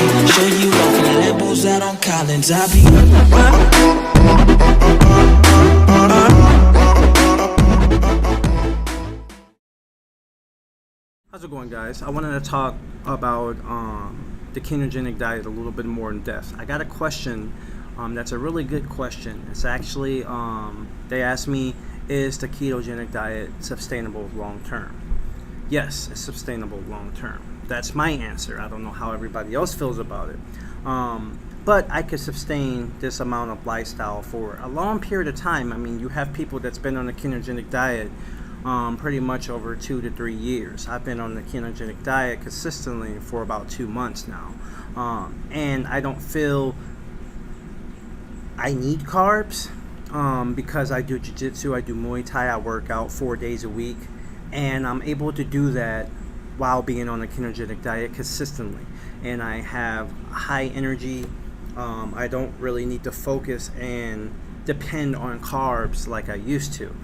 Show you off in Lambos out on Collins. I be. How's it going, guys? I wanted to talk about the ketogenic diet a little bit more in depth. I got a question that's a really good question. It's actually, they asked me, is the ketogenic diet sustainable long term? Yes, it's sustainable long term. That's my answer. I don't know how everybody else feels about it. But I could sustain this amount of lifestyle for a long period of time. I mean, you have people that's been on the ketogenic diet pretty much over 2 to 3 years. I've been on the ketogenic diet consistently for about 2 months now. And I don't feel I need carbs because I do jiu-jitsu, I do Muay Thai, I work out 4 days a week, and I'm able to do that while being on a ketogenic diet consistently. And I have high energy. I don't really need to focus and depend on carbs like I used to.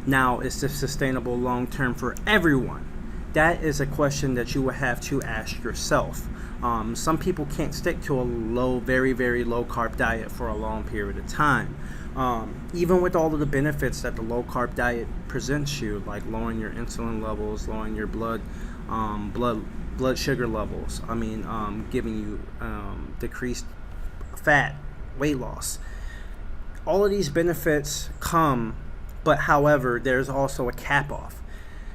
Now, is this sustainable long term for everyone? That is a question that you will have to ask yourself. Some people can't stick to a very, very low carb diet for a long period of time. Even with all of the benefits that the low carb diet presents you, like lowering your insulin levels, lowering your blood sugar levels. Giving you decreased fat, weight loss. All of these benefits come, but however, there's also a cap off.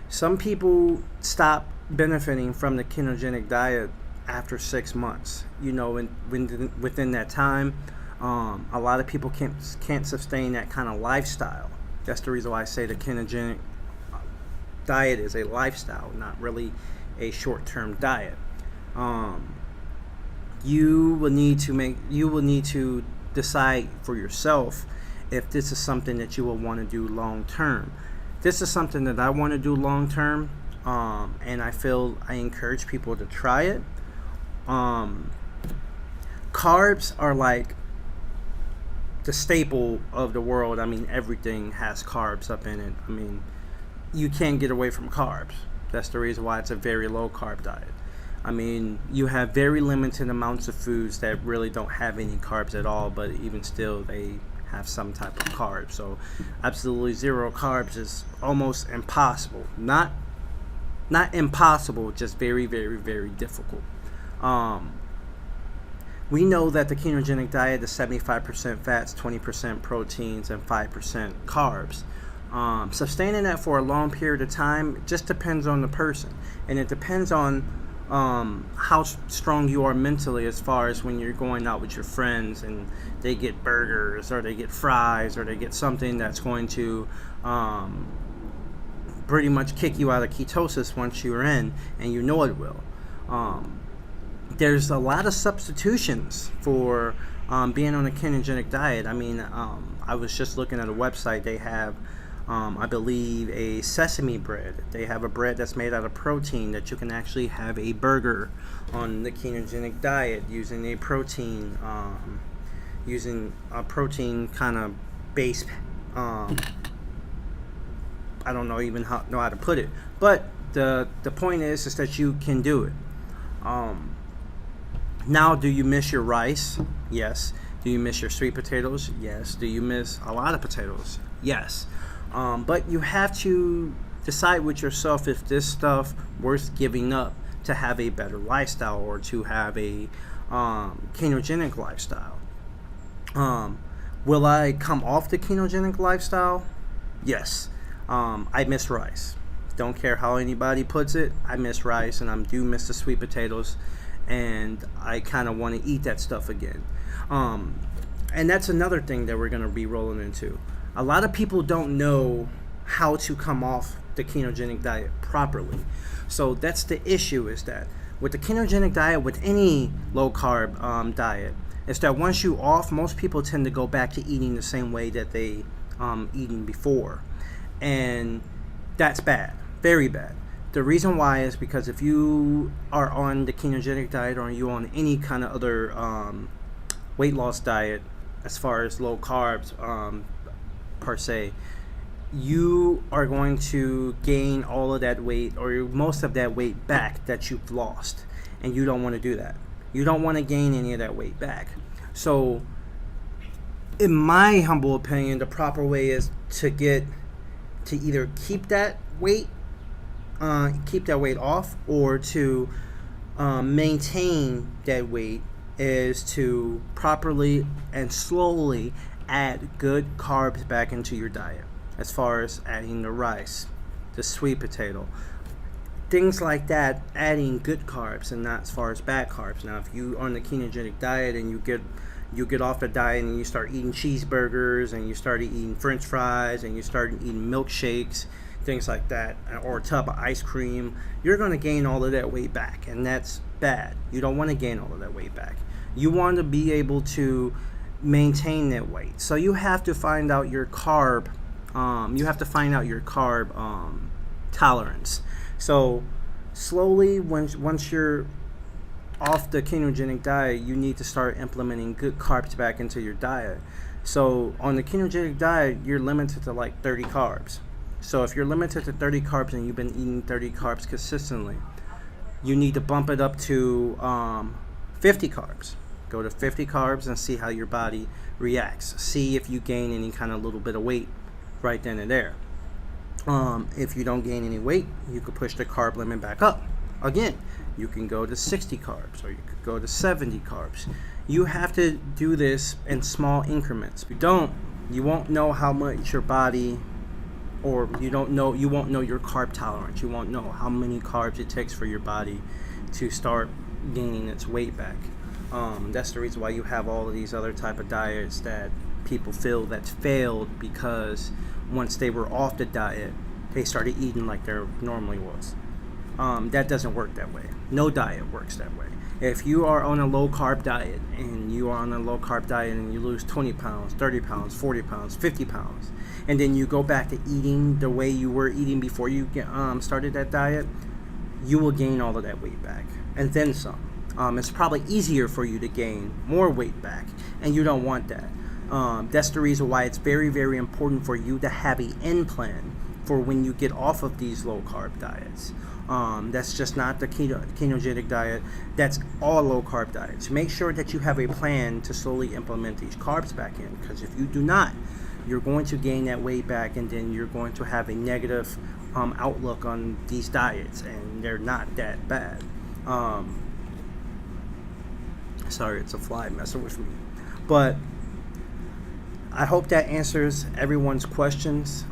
Some people stop benefiting from the ketogenic diet after 6 months. Within that time, a lot of people can't sustain that kind of lifestyle. That's the reason why I say the ketogenic diet is a lifestyle, not really a short-term diet. You will need to decide for yourself if this is something that you will want to do long term. This is something that I want to do long term, and I encourage people to try it. Carbs are like the staple of the world. I mean, everything has carbs up in it. I mean, you can't get away from carbs. That's the reason why it's a very low carb diet. I mean, you have very limited amounts of foods that really don't have any carbs at all, but even still they have some type of carbs. So absolutely zero carbs is almost impossible. Not impossible, just very, very, very difficult. We know that the ketogenic diet is 75% fats, 20% proteins, and 5% carbs. Sustaining that for a long period of time just depends on the person, and it depends on how strong you are mentally, as far as when you're going out with your friends and they get burgers or they get fries or they get something that's going to pretty much kick you out of ketosis once you're in, and you know it will. There's a lot of substitutions for being on a ketogenic diet. I mean, I was just looking at a website. They have I believe a sesame bread. They have a bread that's made out of protein that you can actually have a burger on the ketogenic diet using a protein kind of base. I don't know even know how to put it, but the point is that you can do it. Now, do you miss your rice? Yes. Do you miss your sweet potatoes? Yes. Do you miss a lot of potatoes? Yes. But you have to decide with yourself if this stuff worth giving up to have a better lifestyle, or to have a ketogenic lifestyle. Will I come off the ketogenic lifestyle? Yes. I miss rice. Don't care how anybody puts it. I miss rice, and I do miss the sweet potatoes, and I kind of want to eat that stuff again. And that's another thing that we're going to be rolling into. A lot of people don't know how to come off the ketogenic diet properly. So that's the issue, is that with the ketogenic diet, with any low carb diet, is that once you off, most people tend to go back to eating the same way that they eaten before. And that's bad, very bad. The reason why is because if you are on the ketogenic diet, or you on any kind of other weight loss diet, as far as low carbs per se, you are going to gain all of that weight, or most of that weight back that you've lost, and you don't want to do that. You don't want to gain any of that weight back. So in my humble opinion, the proper way is to either keep that weight off, or to maintain that weight, is to properly and slowly add good carbs back into your diet, as far as adding the rice, the sweet potato, things like that, adding good carbs and not as far as bad carbs. Now, if you are on the ketogenic diet and you get off the diet and you start eating cheeseburgers and you start eating french fries and you start eating milkshakes, things like that, or a tub of ice cream, you're going to gain all of that weight back, and that's bad. You don't want to gain all of that weight back. You want to be able to maintain that weight. So you have to find out your carb tolerance. So slowly, once you're off the ketogenic diet, you need to start implementing good carbs back into your diet. So on the ketogenic diet, you're limited to like 30 carbs. So if you're limited to 30 carbs and you've been eating 30 carbs consistently, you need to bump it up to 50 carbs. Go to 50 carbs and see how your body reacts. See if you gain any kind of little bit of weight right then and there. If you don't gain any weight, you could push the carb limit back up. Again, you can go to 60 carbs, or you could go to 70 carbs. You have to do this in small increments. If you don't, you won't know how much your body, or you won't know your carb tolerance. You won't know how many carbs it takes for your body to start gaining its weight back. That's the reason why you have all of these other type of diets that people feel that's failed, because once they were off the diet, they started eating like there normally was. That doesn't work that way. No diet works that way. If you are on a low carb diet and you lose 20 pounds, 30 pounds, 40 pounds, 50 pounds, and then you go back to eating the way you were eating before you started that diet, you will gain all of that weight back, and then some. It's probably easier for you to gain more weight back, and you don't want that. That's the reason why it's very, very important for you to have an end plan for when you get off of these low carb diets. That's just not the ketogenic diet. That's all low carb diets. Make sure that you have a plan to slowly implement these carbs back in, because if you do not, you're going to gain that weight back, and then you're going to have a negative outlook on these diets, and they're not that bad. Sorry, it's a fly messing with me. But I hope that answers everyone's questions.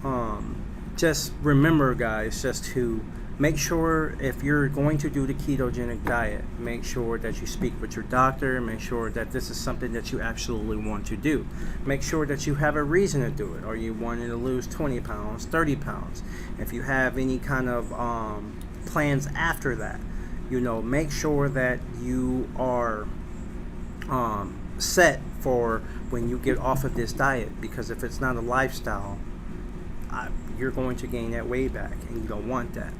Just remember, guys, just to make sure, if you're going to do the ketogenic diet, make sure that you speak with your doctor. Make sure that this is something that you absolutely want to do. Make sure that you have a reason to do it. Are you wanting to lose 20 pounds, 30 pounds? If you have any kind of plans after that, make sure that you are set for when you get off of this diet, because if it's not a lifestyle, you're going to gain that weight back, and you don't want that.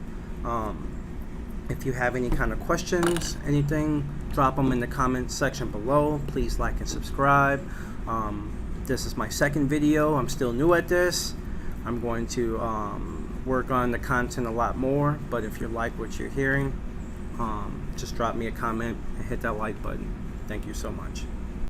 If you have any kind of questions, anything, drop them in the comment section below. Please like and subscribe. This is my second video. I'm still new at this. I'm going to work on the content a lot more, but if you like what you're hearing, just drop me a comment and hit that like button. Thank you so much.